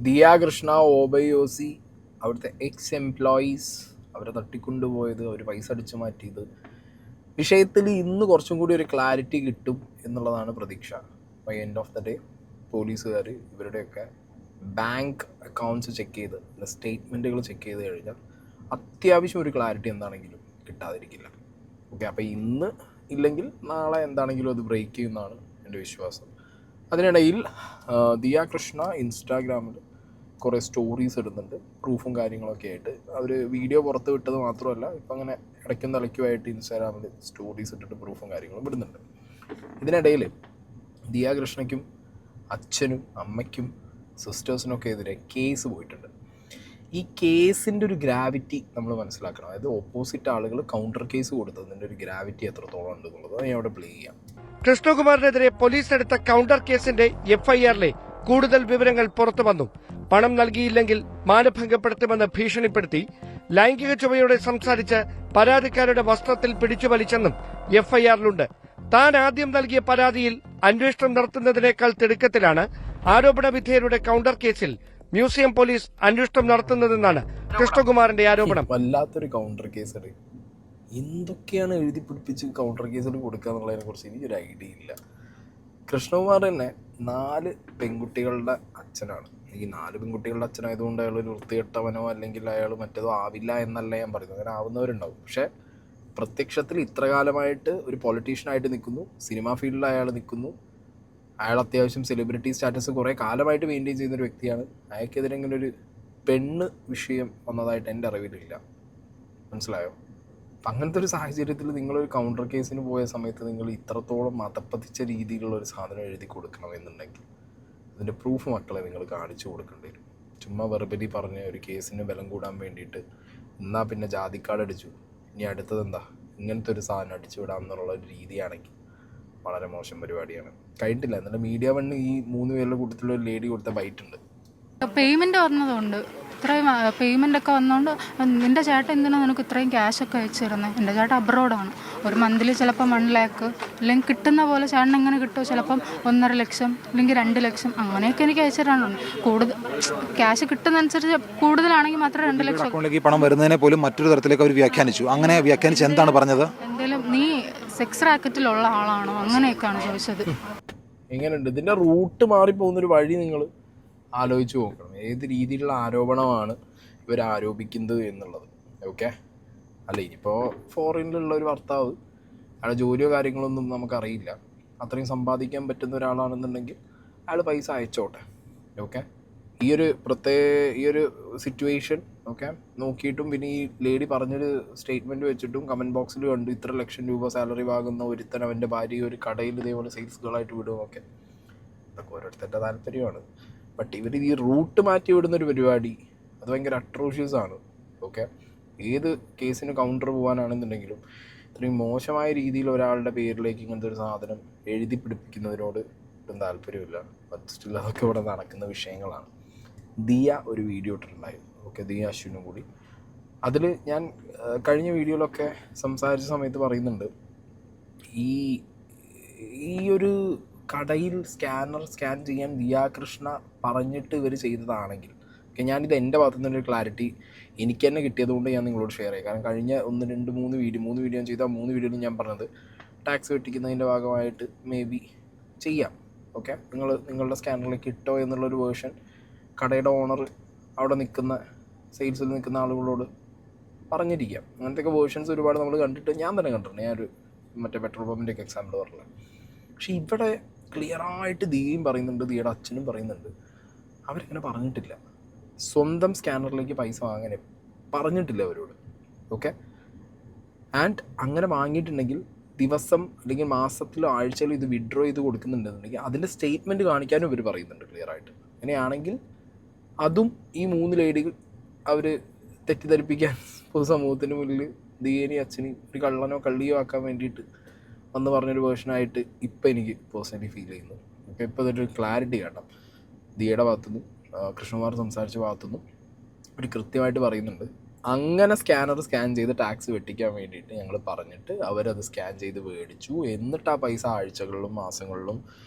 Diya Krishna, OBOC, അവിടുത്തെ employees അവരെ തട്ടിക്കൊണ്ടുപോയത്, അവർ പൈസ അടിച്ചു മാറ്റിയത് വിഷയത്തിൽ ഇന്ന് കുറച്ചും കൂടി ഒരു ക്ലാരിറ്റി കിട്ടും എന്നുള്ളതാണ് പ്രതീക്ഷ. By end of the day പോലീസുകാർ ഇവരുടെയൊക്കെ ബാങ്ക് അക്കൗണ്ട്സ് ചെക്ക് ചെയ്ത്, സ്റ്റേറ്റ്മെൻറ്റുകൾ ചെക്ക് ചെയ്ത് കഴിഞ്ഞാൽ അത്യാവശ്യം ഒരു ക്ലാരിറ്റി എന്താണെങ്കിലും കിട്ടാതിരിക്കില്ല. ഓക്കെ, അപ്പോൾ ഇന്ന് ഇല്ലെങ്കിൽ നാളെ എന്താണെങ്കിലും അത് ബ്രേക്ക് ചെയ്യുമെന്നാണ് എൻ്റെ വിശ്വാസം. അതിനിടയിൽ ദിയ കൃഷ്ണ ഇൻസ്റ്റാഗ്രാമിൽ കുറേ സ്റ്റോറീസ് ഇടുന്നുണ്ട്, പ്രൂഫും കാര്യങ്ങളൊക്കെ ആയിട്ട്. അവർ വീഡിയോ പുറത്ത് വിട്ടത് മാത്രമല്ല, ഇപ്പം അങ്ങനെ ഇടയ്ക്കും തലയ്ക്കുമായിട്ട് ഇൻസ്റ്റാഗ്രാമിൽ സ്റ്റോറീസ് ഇട്ടിട്ട് പ്രൂഫും കാര്യങ്ങളും ഇടുന്നുണ്ട്. ഇതിനിടയിൽ ദിയ കൃഷ്ണയ്ക്കും അച്ഛനും അമ്മയ്ക്കും സിസ്റ്റേഴ്സിനൊക്കെ എതിരെ കേസ് പോയിട്ടുണ്ട്. ഈ കേസിൻ്റെ ഒരു ഗ്രാവിറ്റി നമ്മൾ മനസ്സിലാക്കണം. അതായത് ഓപ്പോസിറ്റ് ആളുകൾ കൗണ്ടർ കേസ് കൊടുത്തതിൻ്റെ ഒരു ഗ്രാവിറ്റി എത്രത്തോളം ഉണ്ട് എന്നുള്ളത് ഞാൻ അവിടെ പ്ലേ ചെയ്യാം. കൃഷ്ണകുമാറിനെതിരെ പോലീസ് എടുത്ത കൗണ്ടർ കേസിന്റെ FIR-ലെ കൂടുതൽ വിവരങ്ങൾ പുറത്തു വന്നു. പണം നൽകിയില്ലെങ്കിൽ മാനഭംഗപ്പെടുത്തുമെന്ന് ഭീഷണിപ്പെടുത്തി ലൈംഗിക ചുവയോടെ സംസാരിച്ച് പരാതിക്കാരുടെ വസ്ത്രത്തിൽ പിടിച്ചു വലിച്ചെന്നും FIR-ലുണ്ട്. താൻ ആദ്യം നൽകിയ പരാതിയിൽ അന്വേഷണം നടത്തുന്നതിനേക്കാൾ തിടുക്കത്തിലാണ് ആരോപണ വിധേയരുടെ കൗണ്ടർ കേസിൽ മ്യൂസിയം പോലീസ് അന്വേഷണം നടത്തുന്നതെന്നാണ് കൃഷ്ണകുമാറിന്റെ ആരോപണം. വല്ലാത്തൊരു കൗണ്ടർ കേസ്. എന്തൊക്കെയാണ് എഴുതി പിടിപ്പിച്ച് കൗണ്ടർ കേസിൽ കൊടുക്കുക എന്നുള്ളതിനെ കുറിച്ച് എനിക്കൊരു ഐഡിയ ഇല്ല. കൃഷ്ണകുമാർ തന്നെ 4 പെൺകുട്ടികളുടെ അച്ഛനാണ്. ഈ 4 പെൺകുട്ടികളുടെ അച്ഛനായതുകൊണ്ട് അയാൾ ഒരു വൃത്തികെട്ടവനോ അല്ലെങ്കിൽ അയാൾ മറ്റേതോ ആവില്ല എന്നല്ല ഞാൻ പറയുന്നത്. അങ്ങനെ ആവുന്നവരുണ്ടാവും. പക്ഷേ പ്രത്യക്ഷത്തിൽ ഇത്ര കാലമായിട്ട് ഒരു പൊളിറ്റീഷ്യനായിട്ട് നിൽക്കുന്നു, സിനിമാ ഫീൽഡിൽ അയാൾ നിൽക്കുന്നു, അയാൾ അത്യാവശ്യം സെലിബ്രിറ്റി സ്റ്റാറ്റസ് കുറേ കാലമായിട്ട് മെയിൻറ്റെയിൻ ചെയ്യുന്നൊരു വ്യക്തിയാണ്. അയാൾക്കെതിരെ ഇങ്ങനെ ഒരു പെണ്ണ് വിഷയം വന്നതായിട്ട് എൻ്റെ അറിവിലില്ല. മനസ്സിലായോ? അപ്പം അങ്ങനത്തെ ഒരു സാഹചര്യത്തിൽ നിങ്ങളൊരു കൗണ്ടർ കേസിന് പോയ സമയത്ത് നിങ്ങൾ ഇത്രത്തോളം മതപ്പതിച്ച രീതിയിലുള്ള ഒരു സാധനം എഴുതി കൊടുക്കണമെന്നുണ്ടെങ്കിൽ അതിൻ്റെ പ്രൂഫ് മക്കളെ നിങ്ങൾ കാണിച്ചു കൊടുക്കേണ്ടി വരും. ചുമ്മാ വെറുതെ പറഞ്ഞ ഒരു കേസിന് ബലം കൂടാൻ വേണ്ടിയിട്ട് എന്നാൽ പിന്നെ ജാതിക്കാട് അടിച്ചു, ഇനി അടുത്തത് എന്താ ഇങ്ങനത്തെ ഒരു സാധനം അടിച്ചു വിടാം എന്നുള്ള ഒരു രീതിയാണെങ്കിൽ വളരെ മോശം പരിപാടിയാണ്. കഴിഞ്ഞിട്ടില്ല. എന്നിട്ട് മീഡിയ വണ്ണ് ഈ 3 പേരുടെ കൂട്ടത്തിലുള്ള ഒരു ലേഡി കൊടുത്ത ബൈറ്റ് ഉണ്ട്. പേയ്മെന്റ് വന്നതുകൊണ്ട് ഇത്രയും പേയ്മെന്റ് ഒക്കെ വന്നതുകൊണ്ട് നിന്റെ ചേട്ടൻ എന്തിനാ നിനക്ക് ഇത്രയും ക്യാഷ് ഒക്കെ അയച്ചു തരുന്നത്? എൻ്റെ ചേട്ടൻ അബ്രോഡാണ്. ഒരു മന്തിൽ ചിലപ്പം 1 ലാക്ക് അല്ലെങ്കിൽ കിട്ടുന്ന പോലെ ചേട്ടൻ എങ്ങനെ കിട്ടുമോ, ചിലപ്പം 1.5 ലക്ഷം അല്ലെങ്കിൽ 2 ലക്ഷം അങ്ങനെയൊക്കെ എനിക്ക് അയച്ചു തരാനുണ്ട്. കൂടുതൽ ക്യാഷ് കിട്ടുന്നതനുസരിച്ച് കൂടുതലാണെങ്കിൽ മാത്രമേ 2 ലക്ഷം. അക്കൗണ്ടിലേക്ക് പണം വരുന്നതിനെ പോലും മറ്റൊരു തരത്തിലേക്ക് അവർ വ്യാഖ്യാനിച്ചു. അങ്ങനെ വ്യാഖ്യാനിച്ച് എന്താണ് പറഞ്ഞത്? എന്തെങ്കിലും നീ സെക്സ് റാക്കറ്റിലുള്ള ആളാണോ അങ്ങനെയൊക്കെയാണ് ചോദിച്ചത്. എങ്ങനെയുണ്ട് ഇതിൻ്റെ റൂട്ട് മാറിപ്പോകുന്നൊരു വഴി നിങ്ങൾ ആലോചിച്ച് നോക്കണം. ഏത് രീതിയിലുള്ള ആരോപണമാണ് ഇവർ ആരോപിക്കുന്നത് എന്നുള്ളത്. ഓക്കെ, അല്ല ഇനിയിപ്പോൾ ഫോറിനിലുള്ള ഒരു ഭർത്താവ്, അയാളുടെ ജോലിയോ കാര്യങ്ങളൊന്നും നമുക്കറിയില്ല, അത്രയും സമ്പാദിക്കാൻ പറ്റുന്ന ഒരാളാണെന്നുണ്ടെങ്കിൽ അയാൾ പൈസ അയച്ചോട്ടെ. ഓക്കെ, ഈ ഒരു സിറ്റുവേഷൻ ഓക്കെ നോക്കിയിട്ടും പിന്നെ ഈ ലേഡി പറഞ്ഞൊരു സ്റ്റേറ്റ്മെൻറ്റ് വെച്ചിട്ടും കമൻറ്റ് ബോക്സിൽ കണ്ടു ഇത്ര ലക്ഷം രൂപ സാലറി വാങ്ങുന്ന ഒരുത്തൻ അവൻ്റെ ഭാര്യ ഒരു കടയിൽ ഇതേപോലെ സെയിൽസ് ഗേളായിട്ട് വിടുമൊക്കെ. ഇതൊക്കെ ഓരോരുത്തരുടെ താല്പര്യമാണ്. ബട്ട് ഇവർ ഈ റൂട്ട് മാറ്റി വിടുന്നൊരു പരിപാടി അത് ഭയങ്കര അട്രോഷ്യസ് ആണ്. ഓക്കെ, ഏത് കേസിന് കൗണ്ടർ പോകാനാണെന്നുണ്ടെങ്കിലും ഇത്രയും മോശമായ രീതിയിൽ ഒരാളുടെ പേരിലേക്ക് ഇങ്ങനത്തെ ഒരു സാധനം എഴുതി പിടിപ്പിക്കുന്നതിനോട് ഒട്ടും താല്പര്യമില്ല. ബട്ട് സ്റ്റിൽ അതൊക്കെ ഇവിടെ നടക്കുന്ന വിഷയങ്ങളാണ്. ദിയ ഒരു വീഡിയോ ഇട്ടിട്ടുണ്ടായിരുന്നു. ഓക്കെ, ദിയ അശ്വിനും കൂടി. അതിൽ ഞാൻ കഴിഞ്ഞ വീഡിയോയിലൊക്കെ സംസാരിച്ച സമയത്ത് പറയുന്നുണ്ട്, ഈ ഒരു കടയിൽ സ്കാൻ ചെയ്യാൻ ദിയ കൃഷ്ണ പറഞ്ഞിട്ട് ഇവർ ചെയ്തതാണെങ്കിൽ ഓക്കെ, ഞാനിത് എൻ്റെ ഭാഗത്തു നിന്നൊരു ക്ലാരിറ്റി എനിക്ക് തന്നെ കിട്ടിയതുകൊണ്ട് ഞാൻ നിങ്ങളോട് ഷെയർ ചെയ്യാം. കാരണം കഴിഞ്ഞ 1, 2, 3 വീഡിയോ ഞാൻ ചെയ്ത 3 വീഡിയോയിലും ഞാൻ പറഞ്ഞത് ടാക്സ് വെട്ടിക്കുന്നതിൻ്റെ ഭാഗമായിട്ട് മേ ബി ചെയ്യാം. ഓക്കെ, നിങ്ങളുടെ സ്കാനറിലേക്ക് ഇട്ടോ എന്നുള്ളൊരു വേർഷൻ കടയുടെ ഓണർ അവിടെ നിൽക്കുന്ന സെയിൽസിൽ നിൽക്കുന്ന ആളുകളോട് പറഞ്ഞിരിക്കാം. അങ്ങനത്തെയൊക്കെ വേർഷൻസ് ഒരുപാട് നമ്മൾ കണ്ടിട്ട് ഞാൻ തന്നെ കണ്ടിട്ടുണ്ട്. ഞാനൊരു മറ്റേ പെട്രോൾ പമ്പിൻ്റെയൊക്കെ എക്സാമ്പിൾ പറഞ്ഞത്. പക്ഷേ ഇവിടെ ക്ലിയറായിട്ട് ദിയയും പറയുന്നുണ്ട്, ദിയയുടെ അച്ഛനും പറയുന്നുണ്ട്, അവരിങ്ങനെ പറഞ്ഞിട്ടില്ല. സ്വന്തം സ്കാനറിലേക്ക് പൈസ വാങ്ങാൻ പറഞ്ഞിട്ടില്ല അവരോട്. ഓക്കെ, ആൻഡ് അങ്ങനെ വാങ്ങിയിട്ടുണ്ടെങ്കിൽ ദിവസം അല്ലെങ്കിൽ മാസത്തിലോ ആഴ്ചയിലോ ഇത് വിഡ്രോ ചെയ്ത് കൊടുക്കുന്നുണ്ടെന്നുണ്ടെങ്കിൽ അതിൻ്റെ സ്റ്റേറ്റ്മെൻറ്റ് കാണിക്കാനും ഇവർ പറയുന്നുണ്ട് ക്ലിയറായിട്ട്. അങ്ങനെയാണെങ്കിൽ അതും ഈ 3 ലേഡികൾ അവർ തെറ്റിദ്ധരിപ്പിക്കാൻ പൊതുസമൂഹത്തിന് മുന്നിൽ ദിയേനെയും അച്ഛനെയും ഒരു കള്ളനോ കള്ളിയോ ആക്കാൻ വേണ്ടിയിട്ട് വന്ന് പറഞ്ഞൊരു വേർഷനായിട്ട് ഇപ്പം എനിക്ക് പേഴ്സണലി ഫീൽ ചെയ്യുന്നു. ഓക്കെ, ഇപ്പോൾ ഇതൊരു ക്ലാരിറ്റി കാണാം. ദിയയുടെ ഭാഗത്തുനിന്നും കൃഷ്ണകുമാർ സംസാരിച്ച ഭാഗത്തുനിന്നും ഒരു കൃത്യമായിട്ട് പറയുന്നുണ്ട്, അങ്ങനെ സ്കാൻ ചെയ്ത് ടാക്സ് വെട്ടിക്കാൻ വേണ്ടിയിട്ട് ഞങ്ങൾ പറഞ്ഞിട്ട് അവരത് സ്കാൻ ചെയ്ത് മേടിച്ചു, എന്നിട്ട് ആ പൈസ ആഴ്ചകളിലും മാസങ്ങളിലും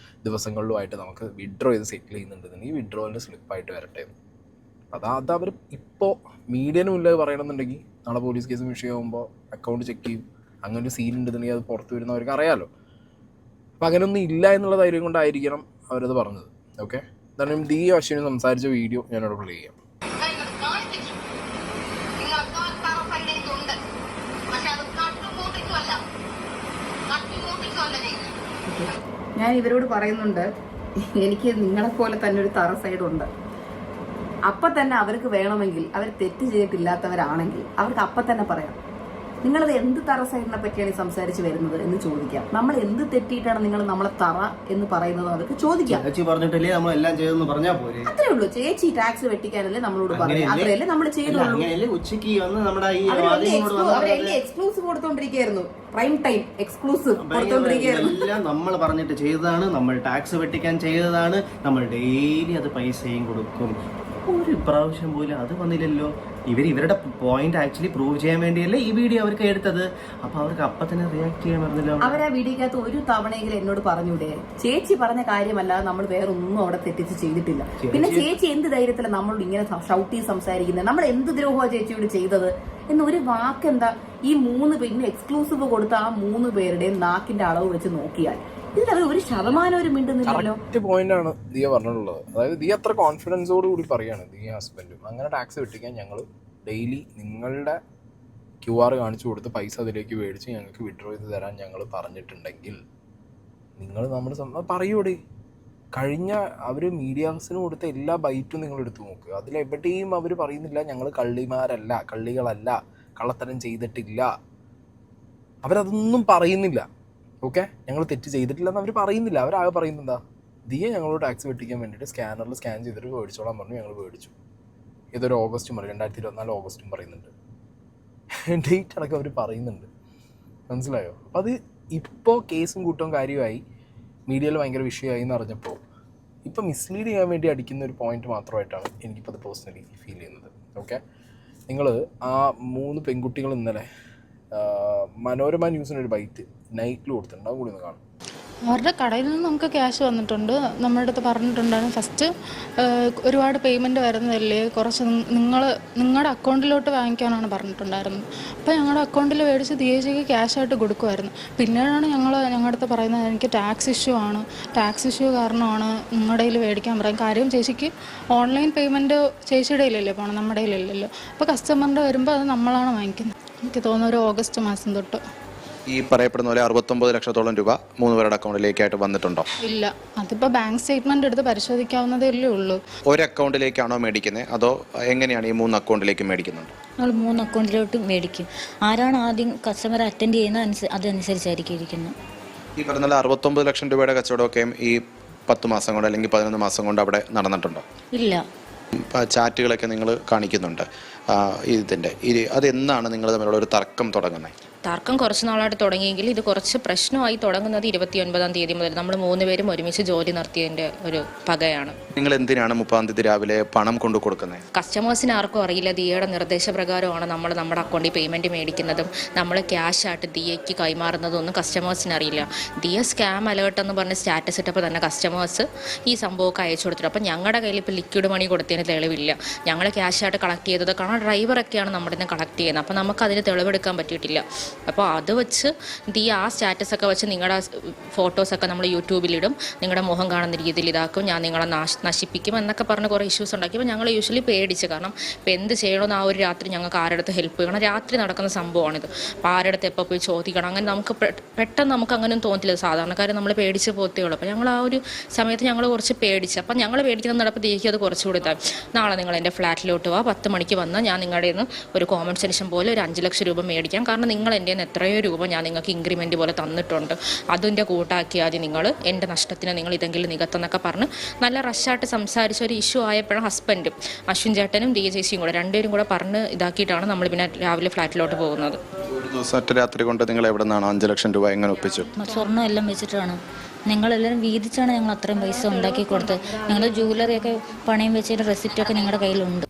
ദിവസങ്ങളിലുമായിട്ട് നമുക്ക് വിഡ്രോ ചെയ്ത് സെറ്റിൽ ചെയ്യുന്നുണ്ടെങ്കിൽ ഈ വിഡ്രോയിൻ്റെ സ്ലിപ്പായിട്ട് വരട്ടെ. അതവർ ഇപ്പോൾ മീഡിയന് മുന്നിൽ പറയണമെന്നുണ്ടെങ്കിൽ നാളെ പോലീസ് കേസും വിഷയമാകുമ്പോൾ അക്കൗണ്ട് ചെക്ക് ചെയ്യും. അങ്ങനെ ഒരു സീൻ ഉണ്ടെന്നുണ്ടെങ്കിൽ അത് പുറത്ത് വരുന്നവർക്ക് അറിയാമല്ലോ. അപ്പം അങ്ങനെയൊന്നും ഇല്ല എന്നുള്ള ധൈര്യം കൊണ്ടായിരിക്കണം അവരത് പറഞ്ഞത്. ഓക്കെ, എന്തായാലും ദീ അശ്വിനി സംസാരിച്ച വീഡിയോ ഞാനവിടെ പ്ലേ ചെയ്യാം. ഞാൻ ഇവരോട് പറയുന്നുണ്ട്, എനിക്ക് നിങ്ങളെപ്പോലെ തന്നെ ഒരു തറ സൈഡുണ്ട്. അപ്പം തന്നെ അവർക്ക് വേണമെങ്കിൽ, അവർ തെറ്റ് ചെയ്തിട്ടില്ലാത്തവരാണെങ്കിൽ അവർക്ക് അപ്പം തന്നെ പറയാം, നിങ്ങളത് എന്ത് തറ സൈഡിനെ പറ്റിയാണ് ഈ സംസാരിച്ച് വരുന്നത് എന്ന് ചോദിക്കാം. നമ്മൾ എന്ത് തെറ്റിയിട്ടാണ് നിങ്ങൾ നമ്മളെ തറ എന്ന് പറയുന്നത് അവർക്ക് ചോദിക്കാം. പറഞ്ഞിട്ടല്ലേ നമ്മൾ എല്ലാം ചെയ്തെന്ന് പറഞ്ഞാൽ പോരെ? അത്രേ ഉള്ളൂ. ചേച്ചി ടാക്സ് വെട്ടിക്കാനല്ലേ നമ്മളോട് പറയാം, അത്രയല്ലേ നമ്മൾ ചെയ്തുള്ളൂ. ഉച്ചക്ക് വന്ന് നമ്മുടെ എക്സ്ക്ലൂസീവ് കൊടുത്തോണ്ടിരിക്കുകയായിരുന്നു, പ്രൈം ടൈം എക്സ്ക്ലൂസീവ് കൊടുത്തോണ്ടിരിക്കുകയായിരുന്നു. എല്ലാം നമ്മൾ പറഞ്ഞിട്ട് ചെയ്തതാണ്, നമ്മൾ ടാക്സ് വെട്ടിക്കാൻ ചെയ്തതാണ്, നമ്മൾ ഡെയിലി അത് പൈസയും കൊടുക്കും. ഒരു പ്രാവശ്യം പോലും അത് വന്നില്ലല്ലോ. ഇവരുടെ പോയിന്റ് ആക്ച്വലി പ്രൂവ് ചെയ്യാൻ വേണ്ടിയല്ലേ ഈ വീഡിയോ അവർക്ക് എടുത്തത്. അപ്പൊ അവർക്ക് അപ്പൊ തന്നെ റിയാക്ട് ചെയ്യാൻ പറഞ്ഞല്ലോ. അവർ ആ വീഡിയോക്കകത്ത് ഒരു തവണയെങ്കിലും എന്നോട് പറഞ്ഞൂടെ, ചേച്ചി പറഞ്ഞ കാര്യമല്ലാതെ നമ്മൾ വേറെ ഒന്നും അവിടെ തെറ്റിച്ച് ചെയ്തിട്ടില്ല. പിന്നെ ചേച്ചി എന്ത് ധൈര്യത്തിലാണ് നമ്മളോട് ഇങ്ങനെ ഷൗട്ടി സംസാരിക്കുന്നത്? നമ്മൾ എന്ത് ദ്രോഹമാണ് ചേച്ചിയോട് ചെയ്തത് എന്നൊരു വാക്കെന്താ? ഈ 3 പേരിന് എക്സ്ക്ലൂസീവ് കൊടുത്ത ആ 3 പേരുടെയും നാക്കിന്റെ അളവ് വെച്ച് നോക്കിയാൽ ഇതിൽ ഒരു ശതമാനം ഒരു മിണ്ടുന്നില്ലല്ലോ. കറക്റ്റ് പോയിന്റാണ് ദിയ പറഞ്ഞിട്ടുള്ളത്. അതായത് ദിയ അത്ര കോൺഫിഡൻസോട് കൂടി പറയാണ്, ദിയ ഹസ്ബൻഡും അങ്ങനെ ടാക്സ് വെട്ടിക്കാൻ ഞങ്ങൾ ഡെയിലി നിങ്ങളുടെ QR കാണിച്ചു കൊടുത്ത് പൈസ അതിലേക്ക് മേടിച്ച് ഞങ്ങൾക്ക് വിഡ്രോ ചെയ്ത് തരാൻ ഞങ്ങൾ പറഞ്ഞിട്ടുണ്ടെങ്കിൽ നിങ്ങൾ നമ്മുടെ പറയൂടെ. കഴിഞ്ഞ അവർ മീഡിയാസിന് കൊടുത്ത എല്ലാ ബൈറ്റും നിങ്ങൾ എടുത്തു നോക്കുക. അതിലെവിടെയും അവർ പറയുന്നില്ല ഞങ്ങൾ കള്ളിമാരല്ല, കള്ളികളല്ല, കള്ളത്തരം ചെയ്തിട്ടില്ല. അവരതൊന്നും പറയുന്നില്ല. ഓക്കെ, ഞങ്ങൾ തെറ്റ് ചെയ്തിട്ടില്ലെന്ന് അവർ പറയുന്നില്ല. അവരാകെ പറയുന്നത് എന്താ, ദിയ ഞങ്ങളോട് ടാക്സ് വെട്ടിക്കാൻ വേണ്ടിയിട്ട് സ്കാനറിൽ സ്കാൻ ചെയ്തിട്ട് മേടിച്ചോളാൻ പറഞ്ഞു, ഞങ്ങൾ മേടിച്ചു. ഏതൊരു ഓഗസ്റ്റും പറയും, 2024 ഓഗസ്റ്റും പറയുന്നുണ്ട്, ഡേറ്റ് അടക്കം അവർ പറയുന്നുണ്ട്. മനസ്സിലായോ? അപ്പോൾ അത് ഇപ്പോൾ കേസും കൂട്ടവും കാര്യമായി മീഡിയയിൽ ഭയങ്കര വിഷയമായി എന്ന് അറിഞ്ഞപ്പോൾ ഇപ്പോൾ മിസ്ലീഡ് ചെയ്യാൻ വേണ്ടി അടിക്കുന്ന ഒരു പോയിന്റ് മാത്രമായിട്ടാണ് എനിക്കിപ്പോൾ അത് പേഴ്സണലി ഫീൽ ചെയ്യുന്നത്. ഓക്കെ, നിങ്ങൾ ആ 3 പെൺകുട്ടികൾ ഇന്നലെ മനോരമ ന്യൂസിനൊരു ബൈറ്റ് നൈറ്റിൽ കൊടുത്തിട്ടുണ്ട്, അതും കൂടി ഒന്ന് കാണും. അവരുടെ കടയിൽ നിന്ന് നമുക്ക് ക്യാഷ് വന്നിട്ടുണ്ട്. നമ്മുടെ അടുത്ത് പറഞ്ഞിട്ടുണ്ടായിരുന്നു ഫസ്റ്റ് ഒരുപാട് പേയ്മെൻറ്റ് വരുന്നതല്ലേ, കുറച്ച് നിങ്ങളുടെ അക്കൗണ്ടിലോട്ട് വാങ്ങിക്കാനാണ് പറഞ്ഞിട്ടുണ്ടായിരുന്നത്. അപ്പോൾ ഞങ്ങളുടെ അക്കൗണ്ടിൽ മേടിച്ച് ദിയേച്ചിക്ക് ക്യാഷായിട്ട് കൊടുക്കുമായിരുന്നു. പിന്നീടാണ് ഞങ്ങളുടെ അടുത്ത് പറയുന്നത് എനിക്ക് ടാക്സ് ഇഷ്യൂ കാരണമാണ് നിങ്ങളുടെ കയ്യിൽ മേടിക്കാൻ പറയും. കാര്യം ചേച്ചിക്ക് ഓൺലൈൻ പേയ്മെൻറ്റ് ചേച്ചിയുടെ കയ്യിലല്ലേ പോകണം, നമ്മുടെ കയ്യിലല്ലല്ലോ. അപ്പോൾ കസ്റ്റമറിൻ്റെ വരുമ്പോൾ അത് നമ്മളാണ് വാങ്ങിക്കുന്നത്. എനിക്ക് തോന്നുന്നു ഒരു ഓഗസ്റ്റ് മാസം തൊട്ട്. ഈ പറയപ്പെടുന്ന പോലെ 69 ലക്ഷത്തോളം രൂപ 3 പേരുടെ അക്കൗണ്ടിലേക്കായിട്ട് വന്നിട്ടുണ്ടോ? ഇല്ല, അതിപ്പോൾ ബാങ്ക് സ്റ്റേറ്റ്മെന്റ് എടുത്ത് പരിശോധിക്കാവുന്നതേ ഉള്ളൂ. ഒരു അക്കൗണ്ടിലേക്കാണോ മേടിക്കുന്നത് അതോ എങ്ങനെയാണ് ഈ 3 അക്കൗണ്ടിലേക്ക് മേടിക്കുന്നത്? നമ്മൾ 3 അക്കൗണ്ടിലോട്ട് മേടിക്കും. ആരാണ് ആദ്യം കസ്റ്റമർ അറ്റൻഡ് ചെയ്യുന്നത് അതനുസരിച്ചായിരിക്കും ഇരിക്കുന്നത്. ഈ പറഞ്ഞ 69 ലക്ഷം രൂപയുടെ കച്ചവടമൊക്കെ ഈ 10 മാസം കൊണ്ട് അല്ലെങ്കിൽ 11 മാസം കൊണ്ട് അവിടെ നടന്നിട്ടുണ്ടോ? ഇല്ല. ചാറ്റുകളൊക്കെ നിങ്ങൾ കാണിക്കുന്നുണ്ട്. അതെന്നാണ് നിങ്ങൾ തമ്മിലുള്ള ഒരു തർക്കം തുടങ്ങുന്നത്? തർക്കം കുറച്ച് നാളായിട്ട് തുടങ്ങിയെങ്കിൽ ഇത് കുറച്ച് പ്രശ്നമായി തുടങ്ങുന്നത് 29-ാം തീയതി മുതൽ. നമ്മൾ 3 പേരും ഒരുമിച്ച് ജോലി നടത്തിയതിൻ്റെ ഒരു പകയാണ്. നിങ്ങൾ എന്തിനാണ് 30-ാം തീയതി രാവിലെ പണം കൊണ്ടു കൊടുക്കുന്നത്? കസ്റ്റമേഴ്സിന് ആർക്കും അറിയില്ല. ദിയയുടെ നിർദ്ദേശപ്രകാരമാണ് നമ്മൾ നമ്മുടെ അക്കൗണ്ടിൽ പേയ്മെൻറ്റ് മേടിക്കുന്നതും നമ്മൾ ക്യാഷായിട്ട് ദിയയ്ക്ക് കൈമാറുന്നതും ഒന്നും കസ്റ്റമേഴ്സിന് അറിയില്ല. ദിയ സ്കാം അലേർട്ട് എന്ന് പറഞ്ഞ് സ്റ്റാറ്റസ് ഇട്ടപ്പോൾ തന്നെ കസ്റ്റമേഴ്സ് ഈ സംഭവമൊക്കെ അയച്ചു കൊടുത്തിട്ട്. അപ്പം ഞങ്ങളുടെ കയ്യിൽ ഇപ്പോൾ ലിക്വിഡ് മണി കൊടുത്തതിന് തെളിവില്ല. ഞങ്ങൾ ക്യാഷായിട്ട് കളക്ട് ചെയ്തത് കാരണം ഡ്രൈവറൊക്കെയാണ് നമ്മുടെ നിന്ന് കളക്ട് ചെയ്യുന്നത്. അപ്പോൾ നമുക്കതിന് തെളിവെടുക്കാൻ പറ്റിയിട്ടില്ല. അപ്പോൾ അത് വെച്ച് ദിയ ആ സ്റ്റാറ്റസൊക്കെ വെച്ച് നിങ്ങളുടെ ഫോട്ടോസൊക്കെ നമ്മൾ യൂട്യൂബിലിടും, നിങ്ങളുടെ മുഖം കാണുന്ന രീതിയിൽ ഇതാക്കും, ഞാൻ നിങ്ങളെ നശിപ്പിക്കും എന്നൊക്കെ പറഞ്ഞ് കുറേ ഇഷ്യൂസ് ഉണ്ടാക്കി. അപ്പോൾ ഞങ്ങൾ യൂഷ്വലി പേടിച്ച്, കാരണം ഇപ്പോൾ എന്ത് ചെയ്യണമെന്ന് ആ ഒരു രാത്രി ഞങ്ങൾക്ക് ആരുടെ ഹെൽപ്പ് ചെയ്യണം. രാത്രി നടക്കുന്ന സംഭവമാണിത്. അപ്പോൾ ആരുടെ അടുത്ത് എപ്പോൾ പോയി ചോദിക്കണം, അങ്ങനെ നമുക്ക് പെട്ടെന്ന് നമുക്ക് അങ്ങനെയൊന്നും തോന്നില്ല. സാധാരണക്കാരെ നമ്മൾ പേടിച്ച് പോത്തേ ഉള്ളൂ. അപ്പോൾ ഞങ്ങൾ ആ ഒരു സമയത്ത് ഞങ്ങൾ കുറച്ച് പേടിച്ച്. അപ്പം ഞങ്ങൾ പേടിക്കുന്ന നടപ്പ് ദിയയ്ക്ക് അത് കുറച്ചുകൂടി ഇതായി. നാളെ നിങ്ങൾ എൻ്റെ ഫ്ലാറ്റിലോട്ട് വാ, 10 മണിക്ക് വന്നാൽ ഞാൻ നിങ്ങളുടെ നിന്ന് ഒരു കോമ്പൻസേഷൻ പോലെ ഒരു 5 ലക്ഷം രൂപ മേടിക്കാം. കാരണം നിങ്ങൾ എൻ്റെ എത്രയോ രൂപ ഞാൻ നിങ്ങൾക്ക് ഇൻക്രിമെൻറ്റ് പോലെ തന്നിട്ടുണ്ട്, അതിൻ്റെ കൂട്ടാക്കിയാൽ നിങ്ങൾ എൻ്റെ നഷ്ടത്തിന് നിങ്ങൾ ഇതെങ്കിലും നികത്തെന്നൊക്കെ പറഞ്ഞ് നല്ല റഷായിട്ട് സംസാരിച്ച ഒരു ഇഷ്യൂ ആയപ്പോഴും ഹസ്ബൻഡും അശ്വിൻ ചേട്ടനും ദിയ ചേച്ചിയും കൂടെ 2 പേരും കൂടെ പറഞ്ഞ് ഇതാക്കിയിട്ടാണ് നമ്മൾ പിന്നെ രാവിലെ ഫ്ലാറ്റിലോട്ട് പോകുന്നത്. ഒരു ദിവസം രാത്രി കൊണ്ട് നിങ്ങൾ എവിടെ നിന്നാണ് 5 ലക്ഷം രൂപ എങ്ങനെ ഒപ്പിച്ചു? സ്വർണ്ണം എല്ലാം വെച്ചിട്ടാണ് ഞങ്ങളെല്ലാവരും വീതിച്ചാണ് ഞങ്ങൾ അത്രയും പൈസ ഉണ്ടാക്കി കൊടുത്തത്. ഞങ്ങൾ ജ്വല്ലറിയൊക്കെ പണയം വെച്ചതിൻ്റെ റെസിപ്റ്റൊക്കെ ഞങ്ങളുടെ കയ്യിലുണ്ട്.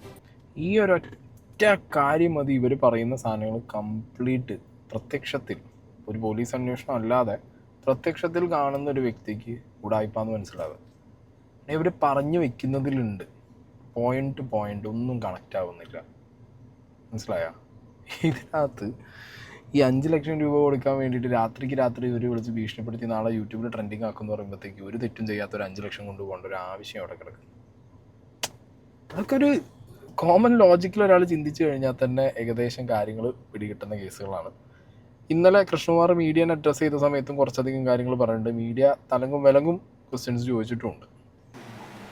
ഈ ഒരൊറ്റ കാര്യം മതി ഇവർ പറയുന്ന സാധനങ്ങൾ കംപ്ലീറ്റ് പ്രത്യക്ഷത്തിൽ, ഒരു പോലീസ് അന്വേഷണം അല്ലാതെ പ്രത്യക്ഷത്തിൽ കാണുന്ന ഒരു വ്യക്തിക്ക് ഉടായിപ്പാന്ന് മനസ്സിലാവുക. ഇവർ പറഞ്ഞു വെക്കുന്നതിലുണ്ട്. പോയിന്റ് ടു പോയിന്റ് ഒന്നും കണക്റ്റ് ആവുന്നില്ല. മനസ്സിലായോ? ഇതിനകത്ത് ഈ 5 ലക്ഷം രൂപ കൊടുക്കാൻ വേണ്ടിയിട്ട് രാത്രിക്ക് രാത്രി ഇവർ വിളിച്ച് ഭീഷണിപ്പെടുത്തി നാളെ യൂട്യൂബിൽ ട്രെൻഡിങ് ആക്കുമെന്ന് പറയുമ്പോഴത്തേക്ക് ഒരു തെറ്റും ചെയ്യാത്തൊരു 5 ലക്ഷം കൊണ്ടുപോകേണ്ട ഒരു ആവശ്യം അവിടെ കിടക്കും. അതൊക്കെ ഒരു കോമൺ ലോജിക്കിൽ ഒരാൾ ചിന്തിച്ചു കഴിഞ്ഞാൽ തന്നെ ഏകദേശം കാര്യങ്ങൾ പിടികിട്ടുന്ന കേസുകളാണ്. ഇന്നലെ കൃഷ്ണകുമാർ മീഡിയനെ അഡ്രസ്സ് ചെയ്ത സമയത്തും കുറച്ചധികം കാര്യങ്ങൾ പറയുന്നുണ്ട്. മീഡിയ തലങ്ങും വിലങ്ങും ക്വസ്റ്റ്യൻസ് ചോദിച്ചിട്ടുമുണ്ട്.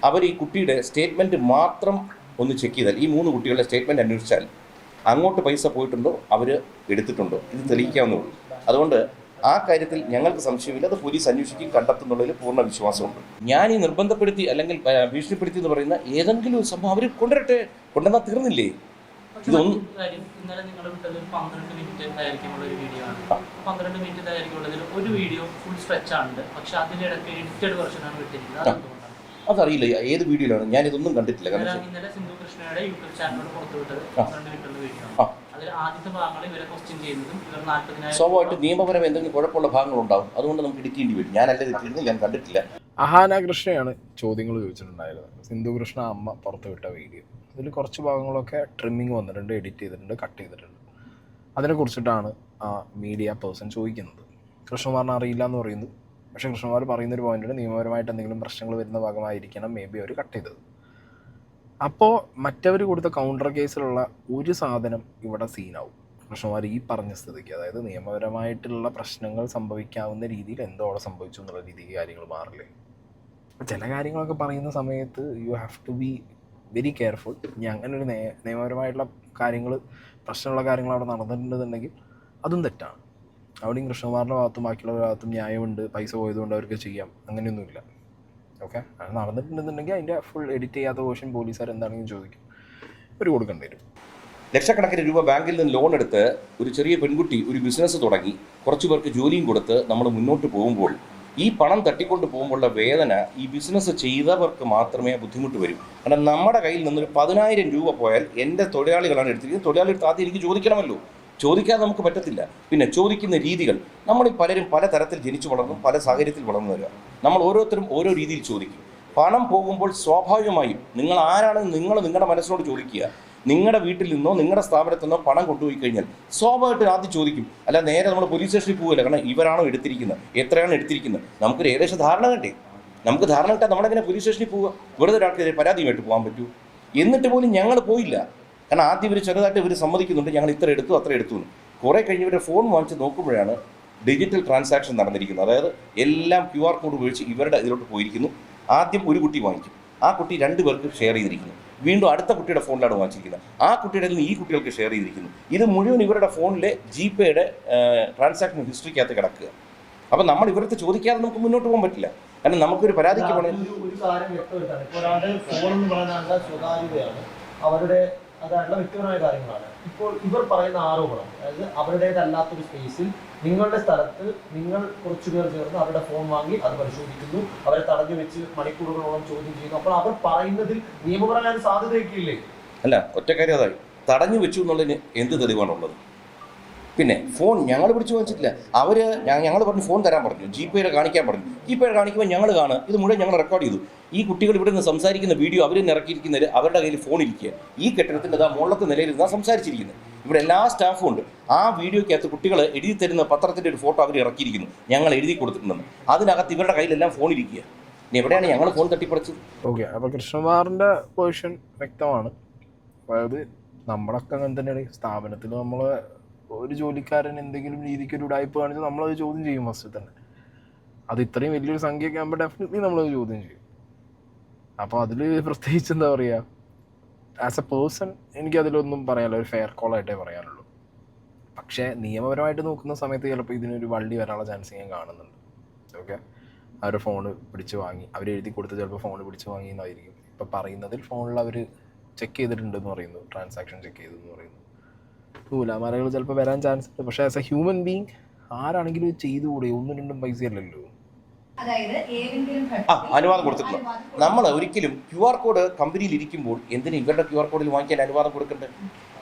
അവർ ഈ കുട്ടിയുടെ സ്റ്റേറ്റ്മെൻറ്റ് മാത്രം ഒന്ന് ചെക്ക് ചെയ്താൽ, ഈ 3 കുട്ടികളുടെ സ്റ്റേറ്റ്മെൻറ്റ് അന്വേഷിച്ചാൽ അങ്ങോട്ട് പൈസ പോയിട്ടുണ്ടോ, അവർ എടുത്തിട്ടുണ്ടോ, ഇത് തെളിയിക്കാവുന്നതുള്ളൂ. അതുകൊണ്ട് ആ കാര്യത്തിൽ ഞങ്ങൾക്ക് സംശയമില്ല. അത് പോലീസ് അന്വേഷിക്കും, കണ്ടെത്തുന്നുള്ളതിൽ പൂർണ്ണ വിശ്വാസമുണ്ട്. ഞാൻ ഈ നിർബന്ധപ്പെടുത്തി അല്ലെങ്കിൽ ഭീഷണിപ്പെടുത്തി എന്ന് പറയുന്ന ഏതെങ്കിലും ഒരു സംഭവം അവർ കൊണ്ടുവരട്ടെ, കൊണ്ടുവന്നാൽ തീർന്നില്ലേ? ഇതൊന്നും ഇന്നലെ നിങ്ങൾ വിട്ടത് 12 മിനിറ്റ് ദൈർഘ്യമുള്ള ഒരു വീഡിയോ ആണ്. 12 മിനിറ്റ് ദൈർഘ്യമുള്ളതിൽ ഒരു വീഡിയോ ഫുൾ സ്ട്രെച്ച് ആണ്, പക്ഷെ അതിനിടയ്ക്ക് എഡിറ്റഡ് വെർഷനാണ് വിട്ടിരിക്കുന്നത്. അതറിയില്ല ഏത് വീഡിയോയിലാണ്, ഞാൻ ഇതൊന്നും കണ്ടിട്ടില്ല. കാരണം ഇന്നലെ സിന്ധു കൃഷ്ണയുടെ യൂട്യൂബ് ചാനലിലൂടെ പുറത്തുവിട്ടത് 12 മിനിറ്റുള്ള വീഡിയോ ആണ്. അതിൽ ആദ്യത്തെ ഭാഗങ്ങൾ ഇവരെ ക്വസ്റ്റ്യൻ ചെയ്യുന്നതും ഇവർ 40,000 സ്വാഭാവികമായിട്ട് നിയമപരം എന്തെങ്കിലും കുഴപ്പമുള്ള ഭാഗങ്ങളുണ്ടാവും. അതുകൊണ്ട് നമുക്ക് എഡിറ്റ് ചെയ്യേണ്ടി വരും. ഞാനല്ല തെറ്റിയിരുന്നു, ഞാൻ കണ്ടിട്ടില്ല. അഹാന കൃഷ്ണയാണ് ചോദ്യങ്ങൾ ചോദിച്ചിട്ടുണ്ടായിരുന്നത്. സിന്ധു കൃഷ്ണ അമ്മ പുറത്തുവിട്ട വീഡിയോ, അതിൽ കുറച്ച് ഭാഗങ്ങളൊക്കെ ട്രിമ്മിങ് വന്നിട്ടുണ്ട്, എഡിറ്റ് ചെയ്തിട്ടുണ്ട്, കട്ട് ചെയ്തിട്ടുണ്ട്. അതിനെക്കുറിച്ചിട്ടാണ് ആ മീഡിയ പേഴ്സൺ ചോദിക്കുന്നത്. കൃഷ്ണകുമാറിന് അറിയില്ല എന്ന് പറയുന്നു. പക്ഷേ കൃഷ്ണകുമാർ പറയുന്നൊരു പോയിന്റിൽ നിയമപരമായിട്ട് എന്തെങ്കിലും പ്രശ്നങ്ങൾ വരുന്ന ഭാഗമായിരിക്കണം മേ ബി അവർ കട്ട് ചെയ്തത്. അപ്പോൾ മറ്റവർ കൊടുത്ത കൗണ്ടർ കേസിലുള്ള ഒരു സാധനം ഇവിടെ സീനാവും. കൃഷ്ണകുമാർ ഈ പറഞ്ഞ സ്ഥിതിക്ക്, അതായത് നിയമപരമായിട്ടുള്ള പ്രശ്നങ്ങൾ സംഭവിക്കാവുന്ന രീതിയിൽ എന്തോ അവിടെ സംഭവിച്ചു എന്നുള്ള രീതിക്ക് കാര്യങ്ങൾ മാറില്ലേ. ചില കാര്യങ്ങളൊക്കെ പറയുന്ന സമയത്ത് you have to be very careful. ഇനി അങ്ങനെ ഒരു നിയമപരമായിട്ടുള്ള കാര്യങ്ങൾ, പ്രശ്നമുള്ള കാര്യങ്ങൾ അവിടെ നടന്നിട്ടുണ്ടെന്നുണ്ടെങ്കിൽ അതും തെറ്റാണ്. അവിടെയും കൃഷ്ണകുമാറിൻ്റെ ഭാഗത്തും ബാക്കിയുള്ള ഭാഗത്തും ന്യായമുണ്ട്, പൈസ പോയതുകൊണ്ട് അവർക്ക് ചെയ്യാം, അങ്ങനെയൊന്നുമില്ല. ഓക്കെ, അത് നടന്നിട്ടുണ്ടെന്നുണ്ടെങ്കിൽ അതിൻ്റെ ഫുൾ എഡിറ്റ് ചെയ്യാത്ത വേർഷൻ പോലീസുകാർ എന്താണെങ്കിലും ചോദിക്കും, ഒരു കൊടുക്കേണ്ടി വരും. ലക്ഷക്കണക്കിന് രൂപ ബാങ്കിൽ നിന്ന് ലോൺ എടുത്ത് ഒരു ചെറിയ പെൺകുട്ടി ഒരു ബിസിനസ് തുടങ്ങി, കുറച്ചു പേർക്ക് ജോലിയും കൊടുത്ത് നമ്മൾ മുന്നോട്ട് പോകുമ്പോൾ ഈ പണം തട്ടിക്കൊണ്ട് പോകുമ്പോഴുള്ള വേദന ഈ ബിസിനസ് ചെയ്തവർക്ക് മാത്രമേ ബുദ്ധിമുട്ട് വരും. കാരണം നമ്മുടെ കയ്യിൽ നിന്നൊരു 10,000 രൂപ പോയാൽ എൻ്റെ തൊഴിലാളികളാണ് എടുത്തിരിക്കുന്നത്, തൊഴിലാളി എടുത്ത് ആദ്യം എനിക്ക് ചോദിക്കണമല്ലോ. ചോദിക്കാതെ നമുക്ക് പറ്റത്തില്ല. പിന്നെ ചോദിക്കുന്ന രീതികൾ, നമ്മൾ പലരും പല തരത്തിൽ ജനിച്ചു വളർന്നും പല സാഹചര്യത്തിൽ വളർന്നു വരിക. നമ്മൾ ഓരോരുത്തരും ഓരോ രീതിയിൽ ചോദിക്കും. പണം പോകുമ്പോൾ സ്വാഭാവികമായും നിങ്ങൾ ആരാണെന്ന് നിങ്ങളുടെ മനസ്സിനോട് ചോദിക്കുക. നിങ്ങളുടെ വീട്ടിൽ നിന്നോ നിങ്ങളുടെ സ്ഥാപനത്തിൽ നിന്നോ പണം കൊണ്ടുപോയി കഴിഞ്ഞാൽ സ്വാഭാവികമായിട്ട് ആദ്യം ചോദിക്കും. അല്ല നേരെ നമ്മൾ പോലീസ് സ്റ്റേഷനിൽ പോകില്ല. കാരണം ഇവരാണോ എടുത്തിരിക്കുന്നത്, എത്രയാണ് എടുത്തിരിക്കുന്നത്, നമുക്കൊരു ഏകദേശം ധാരണ വേണ്ടേ. നമുക്ക് ധാരണ കിട്ടാൻ നമ്മളെങ്ങനെ പോലീസ് സ്റ്റേഷനിൽ പോവുക? വെറുതെ ഒരാൾക്കെതിരെ പരാതിയുമായിട്ട് പോകാൻ പറ്റൂ? എന്നിട്ട് പോലും ഞങ്ങൾ പോയില്ല. കാരണം ആദ്യം ഇവർ ചെറുതായിട്ട് ഇവർ സമ്മതിക്കുന്നുണ്ട്, ഞങ്ങൾ ഇത്ര എടുത്തു അത്ര എടുത്തു എന്ന്. കുറേ കഴിഞ്ഞ് ഇവരുടെ ഫോൺ വാങ്ങിച്ച് നോക്കുമ്പോഴാണ് ഡിജിറ്റൽ ട്രാൻസാക്ഷൻ നടന്നിരിക്കുന്നത്. അതായത് എല്ലാം QR കോഡ് ഉപയോഗിച്ച് ഇവരുടെ ഇതിലോട്ട് പോയിരിക്കുന്നു. ആദ്യം ഒരു കുട്ടി വാങ്ങിക്കും, ആ കുട്ടി 2 പേർക്ക് ഷെയർ ചെയ്തിരിക്കുന്നു. വീണ്ടും അടുത്ത കുട്ടിയുടെ ഫോണിലാണ് വാങ്ങിച്ചിരിക്കുന്നത്, ആ കുട്ടിയുടെ നിന്ന് ഈ കുട്ടികൾക്ക് ഷെയർ ചെയ്തിരിക്കുന്നു. ഇത് മുഴുവൻ ഇവരുടെ ഫോണിലെ GPayയുടെ ട്രാൻസാക്ഷൻ ഹിസ്റ്ററിക്കകത്ത് കിടക്കുക. അപ്പം നമ്മൾ ഇവർക്ക് ചോദിക്കാതെ നമുക്ക് മുന്നോട്ട് പോകാൻ പറ്റില്ല. കാരണം നമുക്കൊരു പരാതിക്ക് പോകണം. ഒരു കാര്യം വ്യക്തമായിട്ടാണ്, ഇപ്പോൾ ഒരാളുടെ ഫോൺ എന്ന് പറയുന്നത് സ്വകാര്യതയാണ്, അവരുടെ അതായുള്ള വ്യക്തിപരമായ കാര്യങ്ങളാണ്. ഇപ്പോൾ ഇവർ പറയുന്ന ആരോപണം, അതായത് അവരുടേതല്ലാത്തൊരു സ്പേസിൽ നിങ്ങളുടെ സ്ഥലത്ത് നിങ്ങൾ കുറച്ചു പേർ ചേർന്ന് അവരുടെ ഫോൺ വാങ്ങി അത് പരിശോധിക്കുന്നു, അവരെ തടഞ്ഞു വെച്ച് മണിക്കൂറുകളോളം ചോദ്യം ചെയ്യുന്നു. അപ്പോൾ അവർ പറയുന്നതിൽ നിയമപരമായ സാധ്യതയൊക്കെ ഇല്ലേ? അല്ല, ഒറ്റക്കാര്യം അതായി തടഞ്ഞു വെച്ചു എന്നുള്ളതിന് എന്ത് തെളിവാണുള്ളത്? പിന്നെ ഫോൺ ഞങ്ങൾ പിടിച്ചു വാങ്ങിച്ചിട്ടില്ല. ഞങ്ങൾ പറഞ്ഞു ഫോൺ തരാൻ പറഞ്ഞു, GPayയുടെ കാണിക്കാൻ പറഞ്ഞു. GPayയുടെ കാണിക്കുമ്പോൾ ഞങ്ങൾ കാണുക, ഇത് മുഴുവൻ ഞങ്ങൾ റെക്കോർഡ് ചെയ്തു. ഈ കുട്ടികൾ ഇവിടെ നിന്ന് സംസാരിക്കുന്ന വീഡിയോ അവർ ഇറക്കിയിരിക്കുന്നവർ അവരുടെ കയ്യിൽ ഫോൺ ഇരിക്കുക. ഈ കെട്ടിടത്തിൻ്റെ മുകളിലത്തെ നിലയിലിരുന്നാണ് സംസാരിച്ചിരിക്കുന്നത്. ഇവിടെ എല്ലാ സ്റ്റാഫും ഉണ്ട്. ആ വീഡിയോയ്ക്കകത്ത് കുട്ടികൾ എഴുതി തരുന്ന പത്രത്തിൻ്റെ ഒരു ഫോട്ടോ അവർ ഇറക്കിയിരിക്കുന്നു, ഞങ്ങൾ എഴുതി കൊടുത്തിട്ടുണ്ടെന്ന്. അതിനകത്ത് ഇവരുടെ കയ്യിലെല്ലാം ഫോൺ ഇരിക്കുക. ഇനി എവിടെയാണ് ഞങ്ങൾ ഫോൺ തട്ടിപ്പറിച്ചത്? ഓക്കെ, അപ്പോൾ കൃഷ്ണകുമാറിൻ്റെ പൊസിഷൻ വ്യക്തമാണ്. അതായത് നമ്മളൊക്കെ അങ്ങനെ തന്നെയാണ്. സ്ഥാപനത്തിൽ നമ്മൾ ഒരു ജോലിക്കാരൻ എന്തെങ്കിലും രീതിക്ക് ഒരു ഉടായ്പ കാണിച്ചാൽ നമ്മളത് ചോദ്യം ചെയ്യും ഫസ്റ്റ് തന്നെ. അത് ഇത്രയും വലിയൊരു സംഖ്യയൊക്കെ ആകുമ്പോൾ ഡെഫിനറ്റ്ലി നമ്മളത് ചോദ്യം ചെയ്യും. അപ്പോൾ അതിൽ പ്രത്യേകിച്ച് എന്താ പറയുക, ആസ് എ പേഴ്സൺ എനിക്കതിലൊന്നും പറയാനുള്ള ഒരു ഫെയർ കോളായിട്ടേ പറയാനുള്ളൂ. പക്ഷേ നിയമപരമായിട്ട് നോക്കുന്ന സമയത്ത് ചിലപ്പോൾ ഇതിനൊരു വള്ളി വരാനുള്ള ചാൻസ് ഞാൻ കാണുന്നുണ്ട്. ഓക്കെ, അവരുടെ ഫോണ് പിടിച്ച് വാങ്ങി, അവരെഴുതി കൊടുത്ത് ചിലപ്പോൾ ഫോൺ പിടിച്ച് വാങ്ങി എന്നായിരിക്കും ഇപ്പോൾ പറയുന്നതിൽ. ഫോണിൽ അവർ ചെക്ക് ചെയ്തിട്ടുണ്ടെന്ന് പറയുന്നു, ട്രാൻസാക്ഷൻ ചെക്ക് ചെയ്തെന്ന് പറയുന്നു. നൂലാമാലകൾ ചിലപ്പോൾ വരാൻ ചാൻസ് ഉണ്ട്. പക്ഷേ ആസ് എ ഹ്യൂമൻ ബീങ് ആരാണെങ്കിലും ചെയ്തുകൂടെ? 1-2 പൈസയല്ലല്ലോ. അനുവാദം കൊടുത്തിട്ടുണ്ട്. നമ്മൾ ഒരിക്കലും QR കോഡ് കമ്പനിയിൽ ഇരിക്കുമ്പോൾ എന്തിനും ഇവരുടെ QR കോഡിൽ വാങ്ങിക്കാൻ അനുവാദം കൊടുക്കണ്ടേ?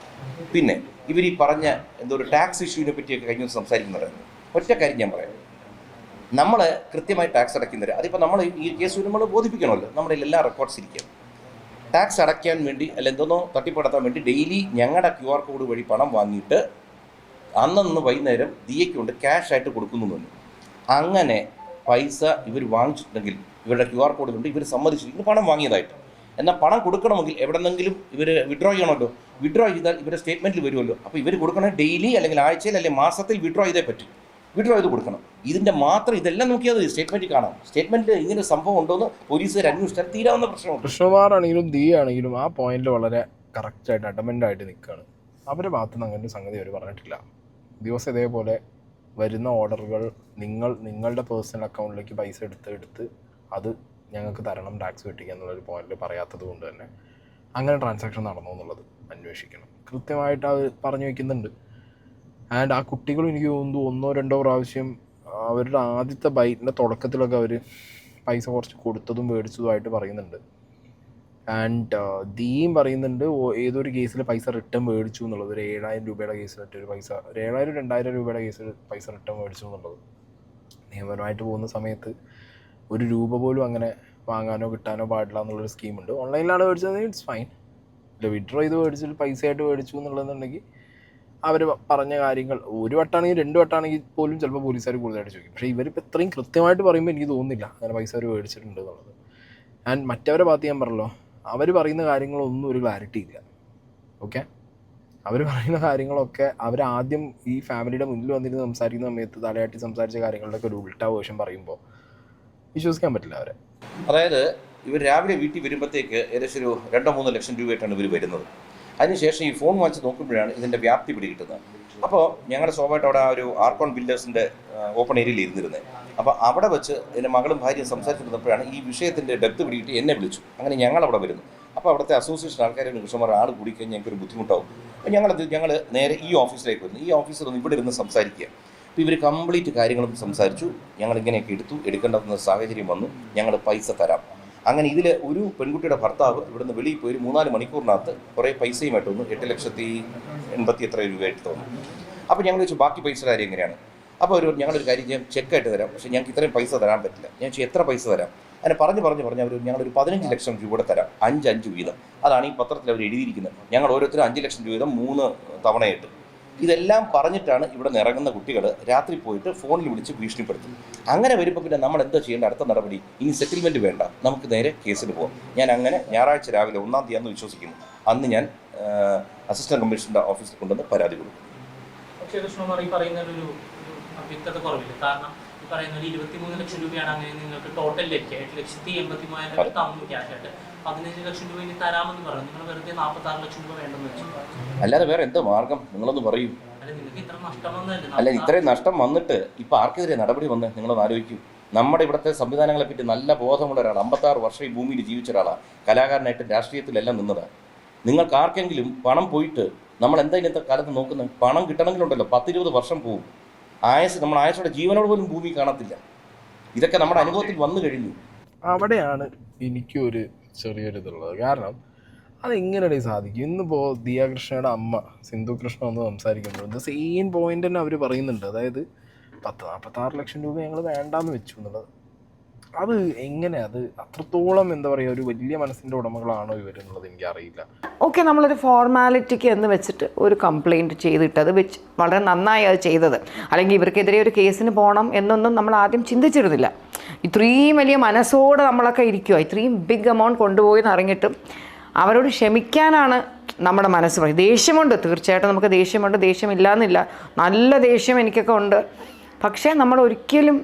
പിന്നെ ഇവർ ഈ പറഞ്ഞ എന്തോ ഒരു ടാക്സ് ഇഷ്യൂവിനെ പറ്റിയൊക്കെ കഴിഞ്ഞ് സംസാരിക്കുന്നുണ്ടായിരുന്നു. ഒറ്റ കാര്യം ഞാൻ പറയാം, നമ്മൾ കൃത്യമായി ടാക്സ് അടയ്ക്കുന്നവർ, അതിപ്പോൾ നമ്മൾ ഈ കേസ് നമ്മൾ ബോധിപ്പിക്കണമല്ലോ, നമ്മുടെ എല്ലാ റെക്കോർഡ്സ് ഇരിക്കുക. ടാക്സ് അടയ്ക്കാൻ വേണ്ടി അല്ല എന്തോന്നോ തട്ടിപ്പടത്താൻ വേണ്ടി ഡെയിലി ഞങ്ങളുടെ QR കോഡ് വഴി പണം വാങ്ങിയിട്ട് അന്നന്ന് വൈകുന്നേരം ദിയയ്ക്ക് കൊണ്ട് ക്യാഷ് ആയിട്ട് കൊടുക്കുന്നുണ്ട്. അങ്ങനെ പൈസ ഇവർ വാങ്ങിച്ചിട്ടുണ്ടെങ്കിൽ ഇവരുടെ QR കോഡ് കൊണ്ട് ഇവർ സമ്മതിച്ചിരിക്കുന്നു പണം വാങ്ങിയതായിട്ട്. എന്നാൽ പണം കൊടുക്കണമെങ്കിൽ എവിടെന്നെങ്കിലും ഇവർ വിഡ്രോ ചെയ്യണമല്ലോ. വിഡ്രോ ചെയ്താൽ ഇവരുടെ സ്റ്റേറ്റ്മെൻറ്റിൽ വരുമല്ലോ. അപ്പോൾ ഇവർ കൊടുക്കണമെങ്കിൽ ഡെയിലി അല്ലെങ്കിൽ ആഴ്ചയിൽ അല്ലെങ്കിൽ മാസത്തിൽ വിഡ്രോ ചെയ്തേ പറ്റും. വിഡ്രോ ചെയ്ത് കൊടുക്കണം. ഇതിൻ്റെ മാത്രം ഇതെല്ലാം നോക്കിയാൽ സ്റ്റേറ്റ്മെൻറ്റ് കാണാം. സ്റ്റേറ്റ്മെൻറ്റ് ഇങ്ങനെ സംഭവം ഉണ്ടോയെന്ന് പോലീസുകാർ അന്വേഷിച്ചാൽ തീരാവുന്ന പ്രശ്നമാണ്. കൃഷ്ണകുമാറാണെങ്കിലും ദിയ ആണെങ്കിലും ആ പോയിന്റിൽ വളരെ കറക്റ്റായിട്ട് അഡമൻ്റായിട്ട് നിൽക്കുകയാണ്. അവരുടെ ഭാഗത്തുനിന്ന് അങ്ങനെ ഒരു സംഗതി അവർ പറഞ്ഞിട്ടില്ല. ദിവസം ഇതേപോലെ വരുന്ന ഓർഡറുകൾ നിങ്ങളുടെ പേഴ്സണൽ അക്കൗണ്ടിലേക്ക് പൈസ എടുത്ത് അത് ഞങ്ങൾക്ക് തരണം ടാക്സ് വെട്ടിക്കുക എന്നുള്ളൊരു പോയിന്റിൽ പറയാത്തത് കൊണ്ട് തന്നെ അങ്ങനെ ട്രാൻസാക്ഷൻ നടന്നു എന്നുള്ളത് അന്വേഷിക്കണം. കൃത്യമായിട്ട് അത് പറഞ്ഞു വയ്ക്കുന്നുണ്ട്. ആൻഡ് ആ കുട്ടികൾ എനിക്ക് തോന്നുന്നു 1-2 പ്രാവശ്യം അവരുടെ ആദ്യത്തെ ബൈറ്റിൻ്റെ തുടക്കത്തിലൊക്കെ അവർ പൈസ കുറച്ച് കൊടുത്തതും മേടിച്ചതുമായിട്ട് പറയുന്നുണ്ട്. ആൻഡ് ദിയും പറയുന്നുണ്ട് ഏതൊരു കേസിൽ പൈസ റിട്ടേൺ മേടിച്ചു എന്നുള്ളത്. ഒരു 7,000 രൂപയുടെ കേസിലൊരു പൈസ 7,000-2,000 രൂപയുടെ കേസിൽ പൈസ റിട്ടേൺ മേടിച്ചു എന്നുള്ളത്. നിയമപരമായിട്ട് പോകുന്ന സമയത്ത് 1 രൂപ പോലും അങ്ങനെ വാങ്ങാനോ കിട്ടാനോ പാടില്ല എന്നുള്ളൊരു സ്കീമുണ്ട്. ഓൺലൈനിലാണ് മേടിച്ചത്, ഇറ്റ്സ് ഫൈൻ. ഇല്ല വിഡ്രോ ചെയ്ത് മേടിച്ചിട്ട് പൈസയായിട്ട് മേടിച്ചു എന്നുള്ളതെന്നുണ്ടെങ്കിൽ അവർ പറഞ്ഞ കാര്യങ്ങൾ 1 വട്ടമാണെങ്കിൽ 2 വട്ടമാണെങ്കിൽ പോലും ചിലപ്പോൾ പോലീസുകാർ കൂടുതലായിട്ട് ചോദിക്കും. പക്ഷേ ഇവരിപ്പോൾ ഇത്രയും കൃത്യമായിട്ട് പറയുമ്പോൾ എനിക്ക് തോന്നുന്നില്ല അങ്ങനെ പൈസ അവർ മേടിച്ചിട്ടുണ്ട് എന്നുള്ളത്. ആൻഡ് മറ്റവരെ ഭാഗത്ത് ഞാൻ പറഞ്ഞല്ലോ, അവർ പറയുന്ന കാര്യങ്ങളൊന്നും ഒരു ക്ലാരിറ്റി ഇല്ല. ഓക്കെ, അവർ പറയുന്ന കാര്യങ്ങളൊക്കെ അവരാദ്യം ഈ ഫാമിലിയുടെ മുന്നിൽ വന്നിരുന്ന് സംസാരിക്കുന്ന സമയത്ത് തലയാട്ടി സംസാരിച്ച കാര്യങ്ങളുടെയൊക്കെ ഒരു ഉൾട്ടാ വേർഷൻ പറയുമ്പോൾ വിശ്വസിക്കാൻ പറ്റില്ല അവരെ. അതായത് ഇവർ രാവിലെ വീട്ടിൽ വരുമ്പോഴത്തേക്ക് ഏകദേശം ഒരു 2-3 ലക്ഷം രൂപയായിട്ടാണ് ഇവർ വരുന്നത്. അതിനുശേഷം ഈ ഫോൺ വാങ്ങിച്ച് നോക്കുമ്പോഴാണ് ഇതിൻ്റെ വ്യാപ്തി പിടികിട്ടുന്നത്. അപ്പോൾ ഞങ്ങളുടെ സ്വാഭാവികമായിട്ട് അവിടെ ആ ഒരു ആർക്കോൺ ബിൽഡേഴ്സിൻ്റെ ഓപ്പൺ ഏരിയയിൽ ഇരുന്നിരുന്നത്. അപ്പോൾ അവിടെ വെച്ച് എൻ്റെ മകളും ഭാര്യയും സംസാരിച്ചിരുന്നപ്പോഴാണ് ഈ വിഷയത്തിൻ്റെ ഡെപ്ത് പിടികിട്ട് എന്നെ വിളിച്ചു. അങ്ങനെ ഞങ്ങളവിടെ വരുന്നു. അപ്പോൾ അവിടുത്തെ അസോസിയേഷൻ ആൾക്കാരെ കൃഷ്ണകുമാർ ആൾ കൂടിക്കഴിഞ്ഞാൽ ഞങ്ങൾക്കൊരു ബുദ്ധിമുട്ടാവും. അപ്പോൾ ഞങ്ങൾ നേരെ ഈ ഓഫീസിലേക്ക് വരുന്നു. ഈ ഓഫീസിൽ ഒന്ന് ഇവിടെ ഇരുന്ന് സംസാരിക്കുക. അപ്പോൾ ഇവർ കംപ്ലീറ്റ് കാര്യങ്ങളും സംസാരിച്ചു. ഞങ്ങളിങ്ങനെയൊക്കെ എടുക്കേണ്ടുന്ന സാഹചര്യം വന്നു. ഞങ്ങൾ പൈസ തരാം. അങ്ങനെ ഇതിൽ ഒരു പെൺകുട്ടിയുടെ ഭർത്താവ് ഇവിടുന്ന് വെളിയിൽ പോയി 3-4 മണിക്കൂറിനകത്ത് കുറേ പൈസയുമായിട്ട് വന്നു. 8,80,000 രൂപയായിട്ട് തോന്നുന്നു. അപ്പോൾ ഞങ്ങൾ ചോദിച്ചു ബാക്കി പൈസയുടെ കാര്യം എങ്ങനെയാണ്? അപ്പോൾ ഞങ്ങളൊരു കാര്യം ചെയ്യാം, ചെക്കായിട്ട് തരാം, പക്ഷേ ഞങ്ങൾക്ക് ഇത്രയും പൈസ തരാൻ പറ്റില്ല. ഞാൻ ചോദിച്ചു എത്ര പൈസ തരാം? അങ്ങനെ പറഞ്ഞ് അവർ ഞങ്ങളൊരു 15 ലക്ഷം രൂപയുടെ തരാം, 5 വീതം. അതാണ് ഈ പത്രത്തിൽ അവർ എഴുതിയിരിക്കുന്നത്. ഞങ്ങൾ ഓരോരുത്തരും 5 ലക്ഷം രൂപ വീതം 3 തവണയായിട്ട്. ഇതെല്ലാം പറഞ്ഞിട്ടാണ് ഇവിടെ നിന്ന് ഇറങ്ങുന്ന കുട്ടികൾ രാത്രി പോയിട്ട് ഫോണിൽ വിളിച്ച് ഭീഷണിപ്പെടുത്തും. അങ്ങനെ വരുമ്പോൾ പിന്നെ നമ്മൾ എന്താ ചെയ്യേണ്ട അടുത്ത നടപടി? ഇനി സെറ്റിൽമെൻറ്റ് വേണ്ട, നമുക്ക് നേരെ കേസിൽ പോകാം. ഞാൻ അങ്ങനെ ഞായറാഴ്ച രാവിലെ 1-ാം തീയതി വിശ്വസിക്കുന്നു. അന്ന് ഞാൻ അസിസ്റ്റന്റ് കമ്മീഷണറുടെ ഓഫീസിൽ കൊണ്ടുവന്ന് പരാതി കൊടുക്കും. പക്ഷേ കൃഷ്ണകുമാർ ഈ പറയുന്ന ഒരു വ്യക്തത കുറവില്ല. കാരണം ഈ പറയുന്ന ഒരു 23 ലക്ഷം രൂപയാണ് അങ്ങനെ നിങ്ങൾക്ക് ടോട്ടൽ ലഭിക്കുക. 8,83,000 തന്നു ക്യാഷായിട്ട്. 15 ലക്ഷം രൂപ ഇനി തരാമെന്ന് പറഞ്ഞു. നിങ്ങൾ വെറുതെ 46 ലക്ഷം രൂപ വേണ്ടെന്ന് വെച്ചു. അല്ലാതെ വേറെ എന്താ മാർഗം? നിങ്ങളൊന്ന് പറയൂ. അല്ല ഇത്രയും നഷ്ടം വന്നിട്ട് ഇപ്പം ആർക്കെതിരെ നടപടി വന്ന് നിങ്ങളൊന്ന് ആലോചിക്കൂ. നമ്മുടെ ഇവിടുത്തെ സംവിധാനങ്ങളെപ്പറ്റി നല്ല ബോധമുള്ള ഒരാൾ, 56 വർഷം ഈ ഭൂമിയിൽ ജീവിച്ച ഒരാളാണ്, കലാകാരനായിട്ട് രാഷ്ട്രീയത്തിലെല്ലാം നിന്നതാണ്. നിങ്ങൾക്ക് ആർക്കെങ്കിലും പണം പോയിട്ട് നമ്മൾ എന്താ ഇന്നത്തെ കാലത്ത് നോക്കുന്നത്? പണം കിട്ടണമെങ്കിലുണ്ടല്ലോ 10-20 വർഷം പോകും. നമ്മൾ ആയുസോടെ ജീവനോട് പോലും ഭൂമി കാണത്തില്ല. ഇതൊക്കെ നമ്മുടെ അനുഭവത്തിൽ വന്നു കഴിഞ്ഞു. അവിടെയാണ് എനിക്കൊരു ചെറിയൊരു ഇതുള്ളത്. കാരണം അതെങ്ങനെയാണ് സാധിക്കും? ഇന്നിപ്പോൾ ദിയാകൃഷ്ണയുടെ അമ്മ സിന്ധു കൃഷ്ണ ഒന്ന് സംസാരിക്കുമ്പോൾ സെയിം പോയിന്റ് തന്നെ അവർ പറയുന്നുണ്ട്. അതായത് 46 ലക്ഷം രൂപ ഞങ്ങൾ വേണ്ടാന്ന് വെച്ചു എന്നുള്ളത്. അത് എങ്ങനെ, അത് അത്രത്തോളം എന്താ പറയുക, ഒരു വലിയ മനസ്സിൻ്റെ ഉടമകളാണോ ഇവരെന്നുള്ളത് എനിക്കറിയില്ല. ഓക്കെ, നമ്മളൊരു ഫോർമാലിറ്റിക്ക് എന്ന് വെച്ചിട്ട് ഒരു കംപ്ലയിൻറ്റ് ചെയ്തിട്ട് അത് വെച്ച് വളരെ നന്നായി അത് ചെയ്തത്. അല്ലെങ്കിൽ ഇവർക്കെതിരെ ഒരു കേസിന് പോകണം എന്നൊന്നും നമ്മൾ ആദ്യം ചിന്തിച്ചിരുന്നില്ല. ഇത്രയും വലിയ മനസ്സോടെ നമ്മളൊക്കെ ഇരിക്കുക, ഇത്രയും ബിഗ് എമൗണ്ട് കൊണ്ടുപോയി എന്നറിഞ്ഞിട്ടും അവരോട് ക്ഷമിക്കാനാണ് നമ്മുടെ മനസ്സ് പറയും. ദേഷ്യമുണ്ട്, തീർച്ചയായിട്ടും നമുക്ക് ദേഷ്യമുണ്ട്, ദേഷ്യമില്ല എന്നില്ല, നല്ല ദേഷ്യം എനിക്കൊക്കെ ഉണ്ട്. പക്ഷേ നമ്മൾ ഒരിക്കലും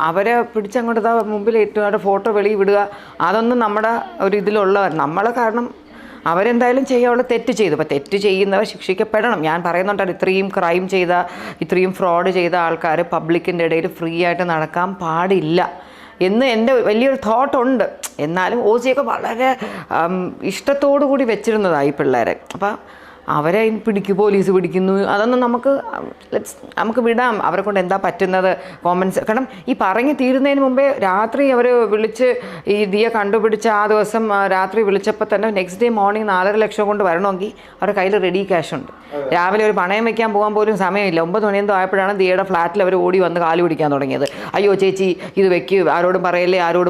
അവരെ പിടിച്ചങ്ങോട്ട് മുമ്പിൽ ഏറ്റവും ഫോട്ടോ വെളിയിൽ വിടുക, അതൊന്നും നമ്മുടെ ഒരു ഇതിലുള്ളവർ നമ്മൾ. കാരണം അവരെന്തായാലും ചെയ്യാനുള്ള തെറ്റ് ചെയ്തു. അപ്പോൾ തെറ്റ് ചെയ്യുന്നവർ ശിക്ഷിക്കപ്പെടണം. ഞാൻ പറയുന്നുണ്ട്, ഇത്രയും ക്രൈം ചെയ്ത, ഇത്രയും ഫ്രോഡ് ചെയ്ത ആൾക്കാർ പബ്ലിക്കിൻ്റെ ഇടയിൽ ഫ്രീ ആയിട്ട് നടക്കാൻ പാടില്ല എന്ന് എൻ്റെ വലിയൊരു തോട്ടുണ്ട്. എന്നാലും ഓസിയൊക്കെ വളരെ ഇഷ്ടത്തോടു കൂടി വെച്ചിരുന്നതാണ് ഈ പിള്ളേരെ. അപ്പം അവരെ പോലീസ് പിടിക്കുന്നു, അതൊന്നും നമുക്ക് വിടാം. അവരെ കൊണ്ട് എന്താ പറ്റുന്നത് കോമൻസ്. കാരണം ഈ പറഞ്ഞ് തീരുന്നതിന് മുമ്പേ രാത്രി അവർ വിളിച്ച് ഈ ദിയ കണ്ടുപിടിച്ച ആ ദിവസം രാത്രി വിളിച്ചപ്പോൾ തന്നെ നെക്സ്റ്റ് ഡേ മോർണിംഗ് 4.5 ലക്ഷം കൊണ്ട് വരണമെങ്കിൽ അവരുടെ കയ്യിൽ റെഡി ക്യാഷ് ഉണ്ട്. രാവിലെ ഒരു പണയം വെക്കാൻ പോകാൻ പോലും സമയമില്ല. 9 മണി എന്തോ ആയപ്പോഴാണ് ദിയയുടെ ഫ്ലാറ്റിൽ അവർ ഓടി വന്ന് കാല് പിടിക്കാൻ തുടങ്ങിയത്. അയ്യോ ചേച്ചി ഇത് വെക്ക്, ആരോടും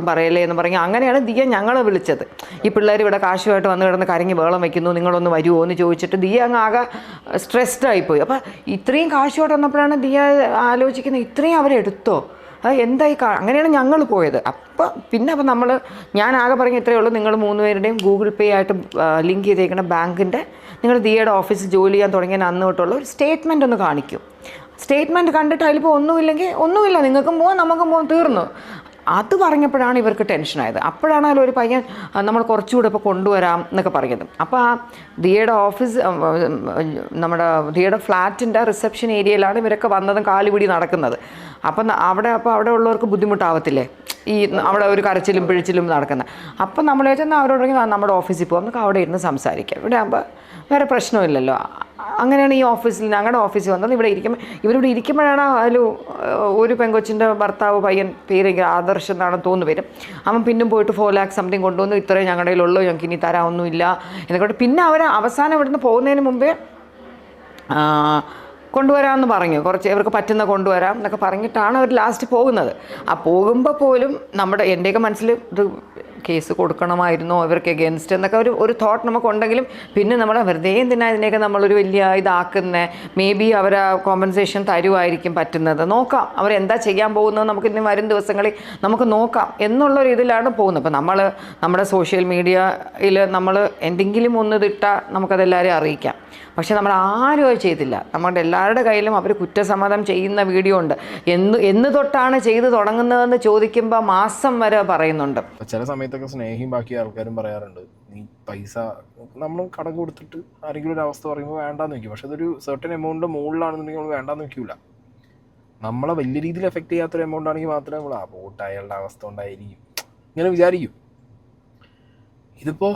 പറയല്ലേ എന്ന് പറഞ്ഞ് അങ്ങനെയാണ് ദിയ ഞങ്ങളെ വിളിച്ചത്. ഈ പിള്ളേർ ഇവിടെ കാശുമായിട്ട് വന്ന് കിടന്ന് കരഞ്ഞ് വേളം വയ്ക്കുന്നു, നിങ്ങളൊന്ന് വരുമോ എന്ന് ചോദിച്ചിട്ട് ദിയ അങ്ങ് ആകെ സ്ട്രെസ്ഡ് ആയിപ്പോയി. അപ്പോൾ ഇത്രയും കാശുമായിട്ട് വന്നപ്പോഴാണ് ദിയ ആലോചിക്കുന്നത്, ഇത്രയും അവരെടുത്തോ, അത് എന്തായി അങ്ങനെയാണ് ഞങ്ങൾ പോയത്. അപ്പം ഞാൻ ആകെ പറഞ്ഞ ഇത്രയേ ഉള്ളൂ, നിങ്ങൾ 3 പേരുടെയും ഗൂഗിൾ പേ ആയിട്ട് ലിങ്ക് ചെയ്തേക്കുന്ന ബാങ്കിൻ്റെ നിങ്ങൾ ദിയയുടെ ഓഫീസിൽ ജോലി ചെയ്യാൻ തുടങ്ങിയ അന്ന് തൊട്ടുള്ള ഒരു സ്റ്റേറ്റ്മെൻറ്റ് ഒന്ന് കാണിക്കും. സ്റ്റേറ്റ്മെൻറ്റ് കണ്ടിട്ട് അതിലിപ്പോൾ ഒന്നുമില്ലെങ്കിൽ ഒന്നുമില്ല, നിങ്ങൾക്കും പോകാം നമുക്കും പോകാം, തീർന്നു. അത് പറഞ്ഞപ്പോഴാണ് ഇവർക്ക് ടെൻഷനായത്. അപ്പോഴാണ് അതിലൊരു പയ്യൻ നമ്മൾ കുറച്ചുകൂടെ ഇപ്പോൾ കൊണ്ടുവരാം എന്നൊക്കെ പറഞ്ഞത്. അപ്പോൾ ആ ദിയയുടെ ഓഫീസ് നമ്മുടെ ദിയയുടെ ഫ്ലാറ്റിൻ്റെ റിസപ്ഷൻ ഏരിയയിലാണ് ഇവരൊക്കെ വന്നതും കാലുപിടി നടക്കുന്നത്. അപ്പം അവിടെ ഉള്ളവർക്ക് ബുദ്ധിമുട്ടാവത്തില്ലേ ഈ അവിടെ ഒരു കരച്ചിലും പിഴിച്ചിലും നടക്കുന്നത്. അപ്പം നമ്മൾ വെച്ചാൽ അവരോട് നമ്മുടെ ഓഫീസിൽ പോകാം, നമുക്ക് അവിടെ ഇരുന്ന് സംസാരിക്കാം, ഇവിടെ ആകുമ്പോൾ വേറെ പ്രശ്നമില്ലല്ലോ. അങ്ങനെയാണ് ഈ ഓഫീസിൽ ഞങ്ങളുടെ ഓഫീസിൽ വന്നത്. ഇവരിവിടെ ഇരിക്കുമ്പോഴാണ് അതിൽ ഒരു പെങ്കൊച്ചിൻ്റെ ഭർത്താവ് പയ്യൻ പേര് ആദർശ് എന്നാണ് തോന്നുന്നു പേര്. അവൻ പിന്നും പോയിട്ട് 4 lakh സംതിങ് കൊണ്ടുവന്നു, ഇത്രയും ഞങ്ങളുടെ കയ്യിലുള്ളൂ, ഞങ്ങൾക്ക് ഇനി തരാമൊന്നുമില്ല എന്നൊക്കെ. പിന്നെ അവർ അവസാനം ഇവിടുന്ന് പോകുന്നതിന് മുമ്പേ കൊണ്ടുവരാമെന്ന് പറഞ്ഞു, കുറച്ച് ഇവർക്ക് പറ്റുന്ന കൊണ്ടുവരാം എന്നൊക്കെ പറഞ്ഞിട്ടാണ് അവർ ലാസ്റ്റ് പോകുന്നത്. ആ പോകുമ്പോൾ പോലും എൻ്റെയൊക്കെ മനസ്സിൽ ഇത് കേസ് കൊടുക്കണമായിരുന്നോ ഇവർക്ക് എഗെയിൻസ്റ്റ് എന്നൊക്കെ ഒരു തോട്ട് നമുക്കുണ്ടെങ്കിലും പിന്നെ നമ്മൾ വെറുതെ എന്തിനാ ഇതിനെയൊക്കെ നമ്മളൊരു വലിയ ഇതാക്കുന്നത്. മേ ബി അവർ കോമ്പൻസേഷൻ തരുമായിരിക്കും പറ്റുന്നത്, നോക്കാം അവരെന്താ ചെയ്യാൻ പോകുന്നത് നമുക്ക് ഇനി വരും ദിവസങ്ങളിൽ നമുക്ക് നോക്കാം എന്നുള്ളൊരു ഇതിലാണ് പോകുന്നത്. അപ്പോൾ നമ്മുടെ സോഷ്യൽ മീഡിയയിൽ നമ്മൾ എന്തെങ്കിലും ഒന്ന് ഇതിട്ടാൽ നമുക്കതെല്ലാവരെയും അറിയിക്കാം. പക്ഷെ നമ്മൾ ആരും അത് ചെയ്തില്ല. നമ്മുടെ എല്ലാവരുടെ കയ്യിലും അവർ കുറ്റസമ്മതം ചെയ്യുന്ന വീഡിയോ ഉണ്ട്. എന്ന് തൊട്ടാണ് ചെയ്ത് തുടങ്ങുന്നതെന്ന് ചോദിക്കുമ്പോൾ മാസം വരെ പറയുന്നുണ്ട്. ചില സമയത്തൊക്കെ സ്നേഹിയും ബാക്കി ആൾക്കാരും പറയാറുണ്ട്, നീ പൈസ നമ്മൾ കടം കൊടുത്തിട്ട് ആരെങ്കിലും ഒരു അവസ്ഥ പറയുമ്പോൾ വേണ്ടാന്ന് വയ്ക്കും. പക്ഷെ അതൊരു സെർട്ടൻ എമൗണ്ടിൻ്റെ മുകളിലാണെന്നുണ്ടെങ്കിൽ നമ്മൾ വേണ്ടാന്ന് വയ്ക്കില്ല. നമ്മളെ വലിയ രീതിയിൽ എഫക്റ്റ് ചെയ്യാത്തൊരു എമൗണ്ട് ആണെങ്കിൽ മാത്രമേ നമ്മൾ പോട്ടെ അയാളുടെ അവസ്ഥ ഉണ്ടായിരിക്കും ഇങ്ങനെ വിചാരിക്കും. ഇതിപ്പോൾ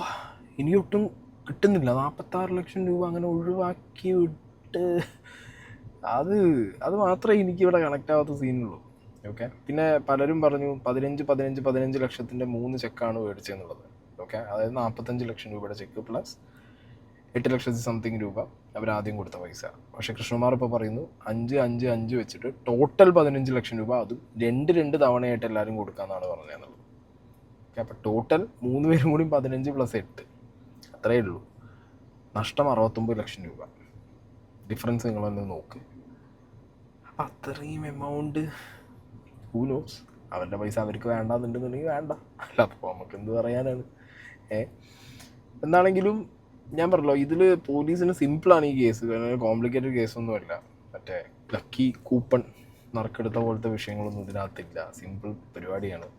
ഇനിയൊട്ടും കിട്ടുന്നില്ല. 46 ലക്ഷം രൂപ അങ്ങനെ ഒഴിവാക്കി വിട്ട് അത് മാത്രമേ എനിക്കിവിടെ കണക്റ്റ് ആവാത്ത സീനുള്ളൂ. ഓക്കെ, പിന്നെ പലരും പറഞ്ഞു 15 ലക്ഷത്തിൻ്റെ 3 ചെക്കാണ് മേടിച്ചെന്നുള്ളത്. ഓക്കെ, അതായത് 45 ലക്ഷം രൂപയുടെ ചെക്ക് പ്ലസ് 8 ലക്ഷത്തി സംതിങ് രൂപ അവരാദ്യം കൊടുത്ത പൈസ. പക്ഷേ കൃഷ്ണകുമാർ ഇപ്പോൾ പറയുന്നു 5 വെച്ചിട്ട് ടോട്ടൽ 15 ലക്ഷം രൂപ, അതും 2 തവണയായിട്ട് എല്ലാവരും കൊടുക്കാമെന്നാണ് പറഞ്ഞതെന്നുള്ളത്. ഓക്കെ, അപ്പോൾ ടോട്ടൽ 3 പേരും കൂടി 15 + 8 അത്രയേ ഉള്ളൂ. നഷ്ടം 69 ലക്ഷം രൂപ. ഡിഫറൻസ് നിങ്ങളൊന്ന് നോക്ക്. അപ്പം അത്രയും എമൗണ്ട് ഹൂ നോസ്, അവരുടെ പൈസ അവർക്ക് വേണ്ടാന്നുണ്ടെന്നുണ്ടെങ്കിൽ വേണ്ട, അല്ല അപ്പോൾ നമുക്ക് എന്ത് പറയാനാണ്. എന്താണെങ്കിലും ഞാൻ പറഞ്ഞല്ലോ, ഇതിൽ പോലീസിന് സിമ്പിളാണ് ഈ കേസ്, കോംപ്ലിക്കേറ്റഡ് കേസൊന്നുമല്ല. മറ്റേ ലക്കി കൂപ്പൺ നറുക്കെടുത്ത പോലത്തെ വിഷയങ്ങളൊന്നും ഇതിനകത്തില്ല. സിമ്പിൾ പരിപാടിയാണ്.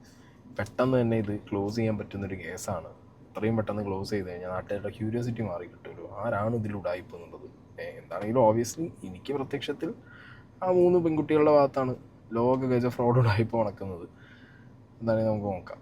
പെട്ടെന്ന് തന്നെ ഇത് ക്ലോസ് ചെയ്യാൻ പറ്റുന്നൊരു കേസാണ്. അത്രയും പെട്ടെന്ന് ക്ലോസ് ചെയ്ത് കഴിഞ്ഞാൽ നാട്ടുകാരുടെ ക്യൂരിയോസിറ്റി മാറി കിട്ടുമല്ലോ, ആരാണ് ഇതിലുണ്ടായിപ്പ് എന്നുള്ളത്. എന്താണെങ്കിലും ഓബിയസ്ലി എനിക്ക് പ്രത്യക്ഷത്തിൽ ആ 3 പെൺകുട്ടികളുടെ ഭാഗത്താണ് ലോക ഗജ ഫ്രോഡ് ഉടായിപ്പ് നടക്കുന്നത്. എന്താണെങ്കിലും നമുക്ക് നോക്കാം.